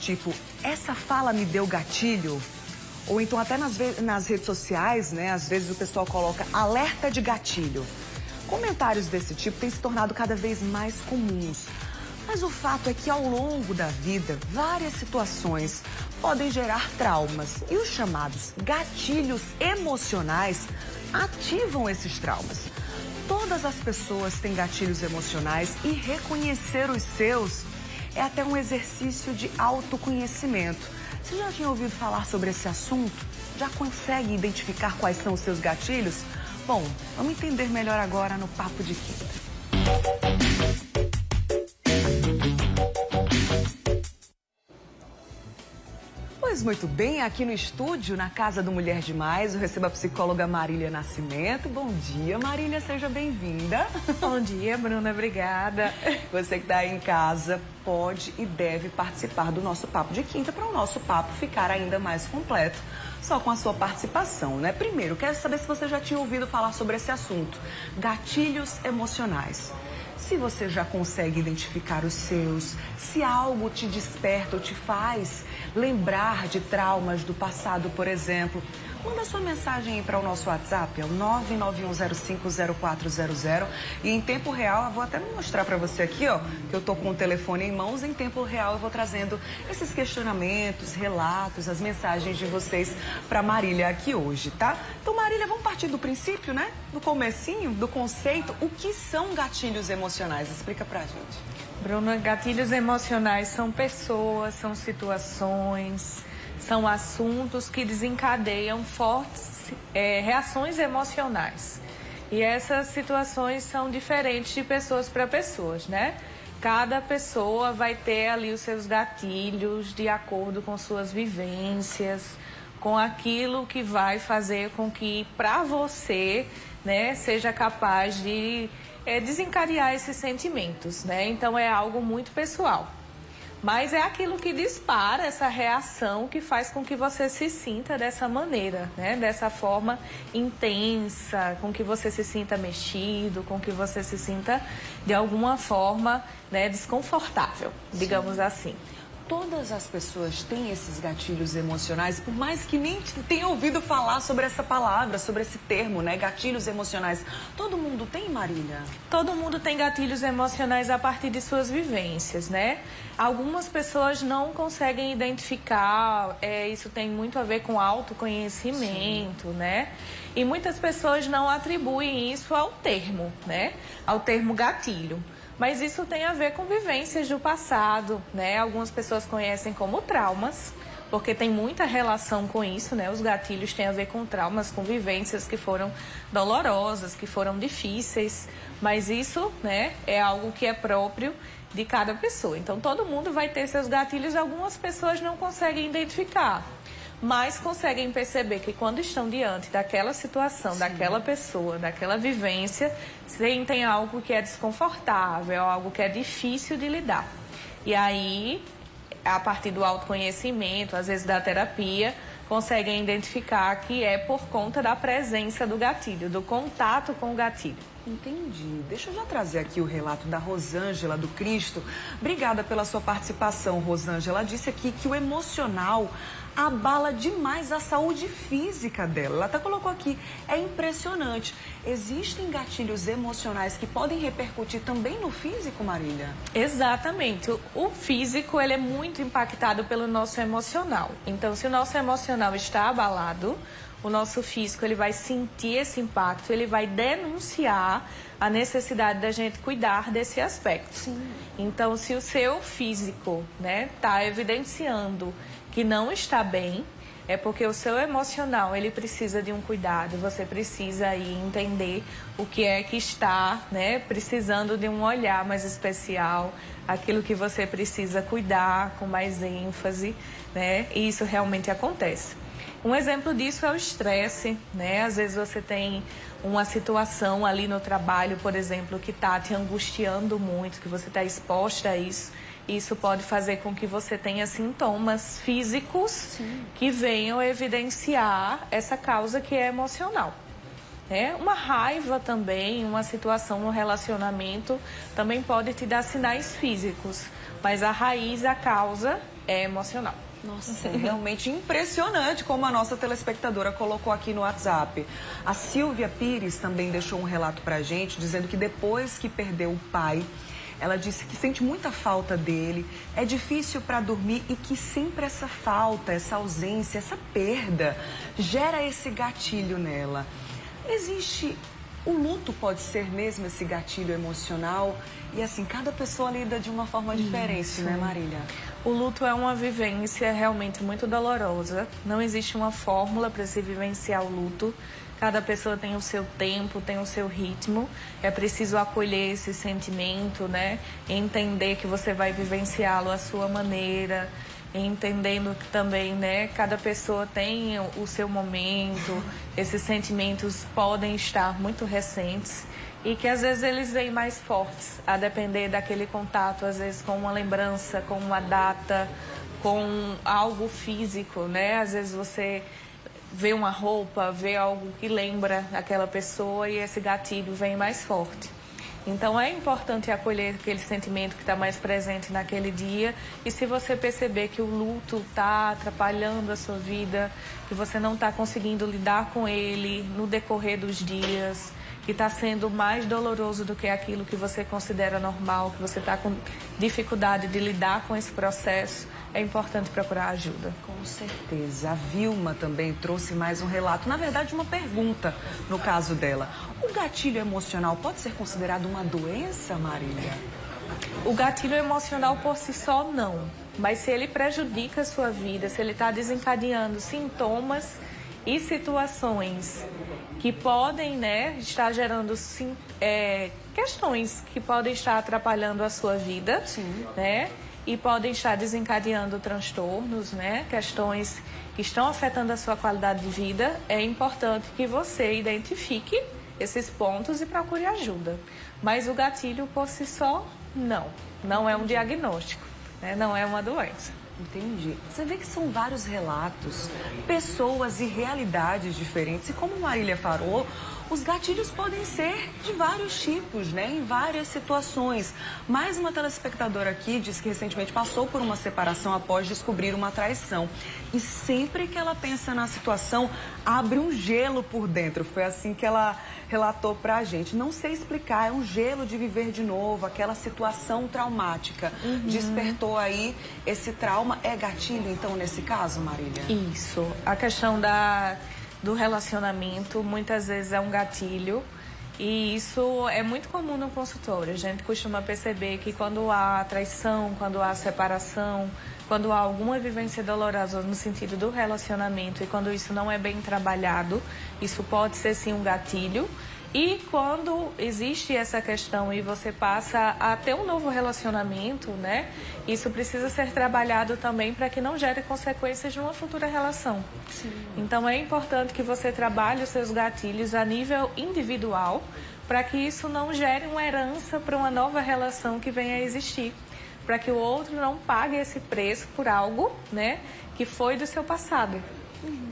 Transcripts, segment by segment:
tipo, essa fala me deu gatilho? Ou então até nas redes sociais, né, às vezes o pessoal coloca alerta de gatilho. Comentários desse tipo têm se tornado cada vez mais comuns. Mas o fato é que ao longo da vida, várias situações podem gerar traumas. E os chamados gatilhos emocionais ativam esses traumas. Todas as pessoas têm gatilhos emocionais e reconhecer os seus é até um exercício de autoconhecimento. Você já tinha ouvido falar sobre esse assunto? Já consegue identificar quais são os seus gatilhos? Bom, vamos entender melhor agora no Papo de Quinta. Pois muito bem, aqui no estúdio, na Casa do Mulher Demais, eu recebo a psicóloga Marília Nascimento. Bom dia, Marília, seja bem-vinda. Bom dia, Bruna, obrigada. Você que está aí em casa pode e deve participar do nosso Papo de Quinta para o nosso papo ficar ainda mais completo, só com a sua participação, né? Primeiro, quero saber se você já tinha ouvido falar sobre esse assunto, gatilhos emocionais. Se você já consegue identificar os seus, se algo te desperta ou te faz lembrar de traumas do passado, por exemplo, manda sua mensagem aí para o nosso WhatsApp, é o 991050400. E em tempo real, eu vou até mostrar para você aqui, ó, que eu tô com o telefone em mãos. Em tempo real, eu vou trazendo esses questionamentos, relatos, as mensagens de vocês para Marília aqui hoje, tá? Então, Marília, vamos partir do princípio, né? Do comecinho, do conceito. O que são gatilhos emocionais? Explica pra gente. Bruna, gatilhos emocionais são pessoas, são situações, são assuntos que desencadeiam fortes reações emocionais. E essas situações são diferentes de pessoas para pessoas, né? Cada pessoa vai ter ali os seus gatilhos de acordo com suas vivências, com aquilo que vai fazer com que para você, né, seja capaz de desencadear esses sentimentos, né? Então é algo muito pessoal. Mas é aquilo que dispara essa reação que faz com que você se sinta dessa maneira, né? Dessa forma intensa, com que você se sinta mexido, com que você se sinta de alguma forma, né, desconfortável, digamos assim. Todas as pessoas têm esses gatilhos emocionais, por mais que nem tenham ouvido falar sobre essa palavra, sobre esse termo, né? Gatilhos emocionais. Todo mundo tem, Marília? Todo mundo tem gatilhos emocionais a partir de suas vivências, né? Algumas pessoas não conseguem identificar, isso tem muito a ver com autoconhecimento, né? E muitas pessoas não atribuem isso ao termo, né? Ao termo gatilho. Mas isso tem a ver com vivências do passado, né? Algumas pessoas conhecem como traumas, porque tem muita relação com isso, né? Os gatilhos têm a ver com traumas, com vivências que foram dolorosas, que foram difíceis. Mas isso, né, é algo que é próprio de cada pessoa. Então, todo mundo vai ter seus gatilhos, algumas pessoas não conseguem identificar, mas conseguem perceber que quando estão diante daquela situação, sim, daquela pessoa, daquela vivência, sentem algo que é desconfortável, algo que é difícil de lidar. E aí, a partir do autoconhecimento, às vezes da terapia, conseguem identificar que é por conta da presença do gatilho, do contato com o gatilho. Entendi. Deixa eu já trazer aqui o relato da Rosângela do Cristo. Obrigada pela sua participação, Rosângela. Ela disse aqui que o emocional abala demais a saúde física dela. Ela até colocou aqui, é impressionante. Existem gatilhos emocionais que podem repercutir também no físico, Marília? Exatamente. O físico, ele é muito impactado pelo nosso emocional. Então, se o nosso emocional está abalado, o nosso físico, ele vai sentir esse impacto, ele vai denunciar a necessidade da gente cuidar desse aspecto. Sim. Então, se o seu físico, né, está evidenciando que não está bem, é porque o seu emocional, ele precisa de um cuidado, você precisa aí entender o que é que está, né, precisando de um olhar mais especial, aquilo que você precisa cuidar com mais ênfase, né, e isso realmente acontece. Um exemplo disso é o estresse, né? Às vezes você tem uma situação ali no trabalho, por exemplo, que está te angustiando muito, que você está exposta a isso. Isso pode fazer com que você tenha sintomas físicos, sim, que venham evidenciar essa causa que é emocional. Uma raiva também, uma situação no relacionamento também pode te dar sinais físicos, mas a raiz, a causa emocional. Nossa, é realmente impressionante como a nossa telespectadora colocou aqui no WhatsApp. A Silvia Pires também deixou um relato pra gente, dizendo que depois que perdeu o pai, ela disse que sente muita falta dele, é difícil para dormir e que sempre essa falta, essa ausência, essa perda gera esse gatilho nela. Existe... O luto pode ser mesmo esse gatilho emocional e assim, cada pessoa lida de uma forma diferente, né, Marília? O luto é uma vivência realmente muito dolorosa. Não existe uma fórmula para se vivenciar o luto. Cada pessoa tem o seu tempo, tem o seu ritmo. É preciso acolher esse sentimento, né? Entender que você vai vivenciá-lo à sua maneira. Entendendo que também, né, cada pessoa tem o seu momento, esses sentimentos podem estar muito recentes e que às vezes eles vêm mais fortes, a depender daquele contato, às vezes com uma lembrança, com uma data, com algo físico, né? Às vezes você vê uma roupa, vê algo que lembra aquela pessoa e esse gatilho vem mais forte. Então, é importante acolher aquele sentimento que está mais presente naquele dia. E se você perceber que o luto está atrapalhando a sua vida, que você não está conseguindo lidar com ele no decorrer dos dias, que está sendo mais doloroso do que aquilo que você considera normal, que você está com dificuldade de lidar com esse processo, é importante procurar ajuda. Com certeza. A Vilma também trouxe mais um relato, na verdade uma pergunta no caso dela. O gatilho emocional pode ser considerado uma doença, Marília? O gatilho emocional por si só não, mas se ele prejudica a sua vida, se ele está desencadeando sintomas e situações que podem, né, estar gerando questões que podem estar atrapalhando a sua vida, né, e podem estar desencadeando transtornos, né, questões que estão afetando a sua qualidade de vida, é importante que você identifique esses pontos e procure ajuda. Mas o gatilho por si só, não é um diagnóstico, né, não é uma doença. Entendi. Você vê que são vários relatos, pessoas e realidades diferentes. E como Marília falou, os gatilhos podem ser de vários tipos, né? Em várias situações. Mais uma telespectadora aqui disse que recentemente passou por uma separação após descobrir uma traição. E sempre que ela pensa na situação, abre um gelo por dentro. Foi assim que ela relatou pra gente. Não sei explicar, é um gelo de viver de novo, aquela situação traumática. Despertou aí esse trauma. É gatilho, então, nesse caso, Marília? Isso. A questão do relacionamento muitas vezes é um gatilho e isso é muito comum no consultório. A gente costuma perceber que quando há traição, quando há separação, quando há alguma vivência dolorosa no sentido do relacionamento e quando isso não é bem trabalhado, isso pode ser sim um gatilho. E quando existe essa questão e você passa a ter um novo relacionamento, né? Isso precisa ser trabalhado também para que não gere consequências de uma futura relação. Sim. Então é importante que você trabalhe os seus gatilhos a nível individual para que isso não gere uma herança para uma nova relação que venha a existir. Para que o outro não pague esse preço por algo, né, que foi do seu passado.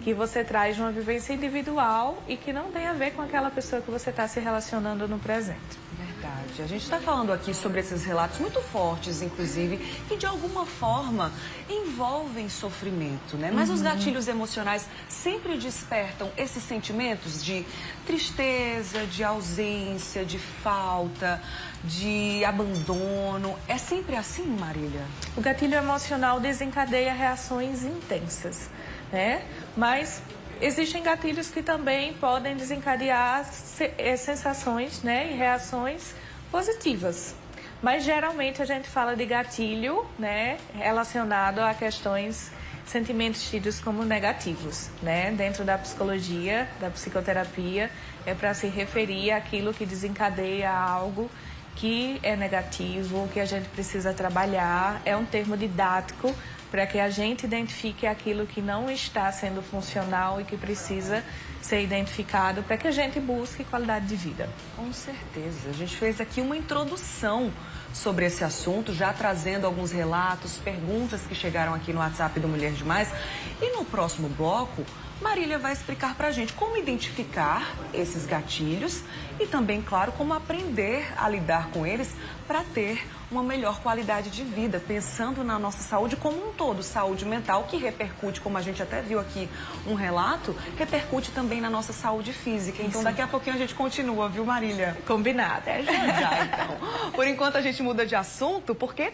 Que você traz de uma vivência individual e que não tem a ver com aquela pessoa que você está se relacionando no presente. Verdade. A gente está falando aqui sobre esses relatos muito fortes, inclusive, que de alguma forma envolvem sofrimento, né? Mas os gatilhos emocionais sempre despertam esses sentimentos de tristeza, de ausência, de falta, de abandono. É sempre assim, Marília? O gatilho emocional desencadeia reações intensas, né? Mas existem gatilhos que também podem desencadear sensações, né, e reações positivas. Mas geralmente a gente fala de gatilho, né, relacionado a questões, sentimentos tidos como negativos, né? Dentro da psicologia, da psicoterapia, é para se referir àquilo que desencadeia algo que é negativo, que a gente precisa trabalhar. É um termo didático para que a gente identifique aquilo que não está sendo funcional e que precisa ser identificado para que a gente busque qualidade de vida. Com certeza. A gente fez aqui uma introdução sobre esse assunto, já trazendo alguns relatos, perguntas que chegaram aqui no WhatsApp do Mulher Demais. E no próximo bloco, Marília vai explicar pra gente como identificar esses gatilhos e também, claro, como aprender a lidar com eles para ter uma melhor qualidade de vida, pensando na nossa saúde como um todo, saúde mental, que repercute, como a gente até viu aqui um relato, repercute também na nossa saúde física. Então, daqui a pouquinho a gente continua, viu, Marília? Combinado. Até já, então. Por enquanto, a gente muda de assunto, porque